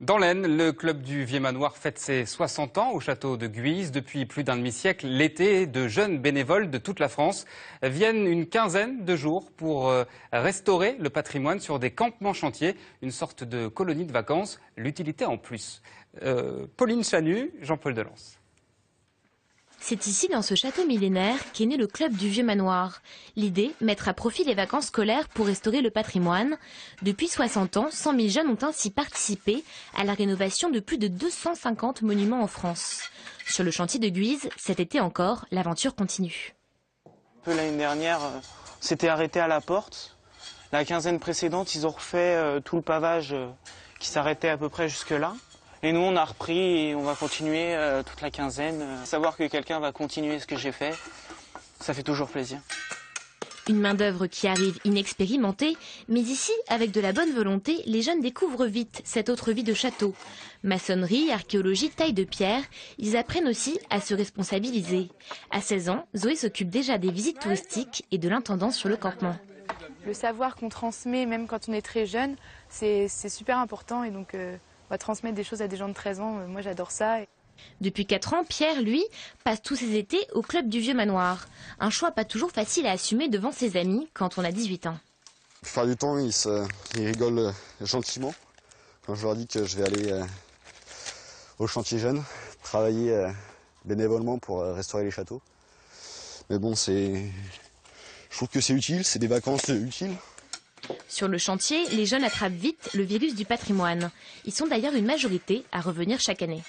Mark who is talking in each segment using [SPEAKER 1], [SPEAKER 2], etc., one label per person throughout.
[SPEAKER 1] Dans l'Aisne, le club du Vieux-Manoir fête ses 60 ans au château de Guise. Depuis plus d'un demi-siècle, l'été, de jeunes bénévoles de toute la France viennent une quinzaine de jours pour restaurer le patrimoine sur des campements chantiers, une sorte de colonie de vacances, l'utilité en plus. Pauline Chanu, Jean-Paul Delance.
[SPEAKER 2] C'est ici, dans ce château millénaire, qu'est né le club du Vieux-Manoir. L'idée, mettre à profit les vacances scolaires pour restaurer le patrimoine. Depuis 60 ans, 100 000 jeunes ont ainsi participé à la rénovation de plus de 250 monuments en France. Sur le chantier de Guise, cet été encore, l'aventure continue.
[SPEAKER 3] L'année dernière, c'était arrêté à la porte. La quinzaine précédente, ils ont refait tout le pavage qui s'arrêtait à peu près jusque-là. Et nous, on a repris et on va continuer toute la quinzaine. Savoir que quelqu'un va continuer ce que j'ai fait, ça fait toujours plaisir.
[SPEAKER 2] Une main-d'œuvre qui arrive inexpérimentée, mais ici, avec de la bonne volonté, les jeunes découvrent vite cette autre vie de château. Maçonnerie, archéologie, taille de pierre, ils apprennent aussi à se responsabiliser. À 16 ans, Zoé s'occupe déjà des visites touristiques et de l'intendance sur le campement.
[SPEAKER 4] Le savoir qu'on transmet, même quand on est très jeune, c'est super important et donc on va transmettre des choses à des gens de 13 ans, moi j'adore ça.
[SPEAKER 2] Depuis 4 ans, Pierre, lui, passe tous ses étés au club du Vieux-Manoir. Un choix pas toujours facile à assumer devant ses amis quand on a 18 ans.
[SPEAKER 5] La plupart du temps, ils rigolent gentiment quand je leur dis que je vais aller au chantier jeune, travailler bénévolement pour restaurer les châteaux. Mais bon, je trouve que c'est utile, c'est des vacances utiles.
[SPEAKER 2] Sur le chantier, les jeunes attrapent vite le virus du patrimoine. Ils sont d'ailleurs une majorité à revenir chaque année.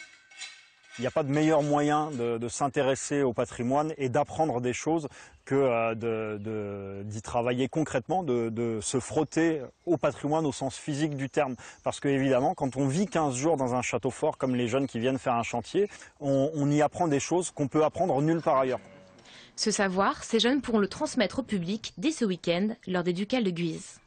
[SPEAKER 6] Il n'y a pas de meilleur moyen de s'intéresser au patrimoine et d'apprendre des choses que d'y travailler concrètement, de se frotter au patrimoine au sens physique du terme. Parce que évidemment, quand on vit 15 jours dans un château fort comme les jeunes qui viennent faire un chantier, on y apprend des choses qu'on peut apprendre nulle part ailleurs.
[SPEAKER 2] Ce savoir, ces jeunes pourront le transmettre au public dès ce week-end lors des Ducales de Guise.